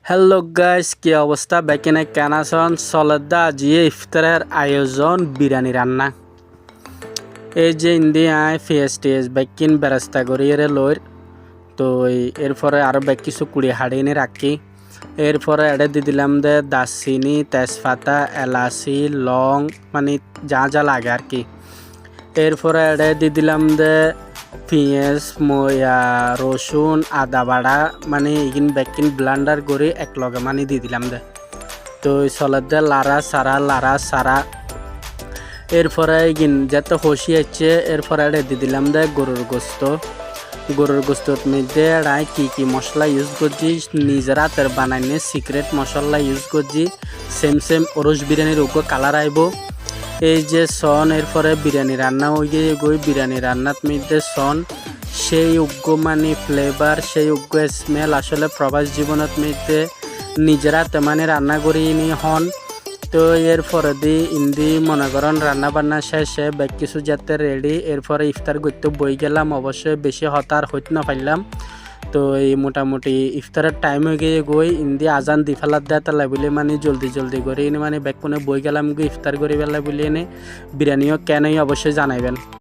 Hello guys, কি অবস্থা? বেকিনে কেন আছেন? সলেদা আজিয়ে ইফতারের আয়োজন বিরিয়ানি রান্না। এই যে ইন্ডিয়ায় ফিএসটিএস বেকিন বেরাস্তা করিয়ে লইর তো এরপরে আরও বেক কিছু কুড়ি হাড়িয়ে রাখি। এরপরে এডে দিয়ে দিলাম দে দারচিনি, তেজপাতা, এলাচি, লং, মানে যা যা লাগে আর কি। এরপরে এডে দিয়ে দিলাম দে পেঁয়াজ, রসুন, আদা বাড়া, মানে ইগিন বেকিন ব্লান্ডার করে একলগে মানে দিয়ে দিলাম দে। তো চলের দে লাড়া সারা। এরপরে ইগিন যাতে হসি আছে এরপরে এডে দিয়ে দিলাম দে গরুর গোস্তর মধ্যে এড়াই কি মশলা ইউজ করছি নিজের হাতের বানাইনে সিক্রেট মশলা ইউজ করছি। সেম ওরস বিরিয়ানির উগ্র কালার আইব। এই যে সন এরপরে বিরিয়ানি রান্না হয়ে গই বিরিয়ানি রান্নার মধ্যে সন সেই উগ্র মানে ফ্লেভার, সেই উগ্র স্মেল আসলে প্রবাস জীবনের মধ্যে নিজের হাতে মানে রান্না করি নি হন। তো এরপরে ইন্দি মনে করেন রান্না বান্না শেষে বেগ কিছু যাতে রেডি। এরপরে ইফতার করতে বই গেলাম, অবশ্যই বেশি হতার হইতে না পারলাম। তো এই মোটামুটি ইফতারের টাইম হয়ে গিয়ে গই ইন্দি আজান দি ফেলার দেয় তালা বলে মানে জলদি করে মানে ব্যাগ কোনে বই গেলাম ইফতার করি বেলা বলে এনে বিরিয়ানিও কেনই অবশ্যই জানাইবেন।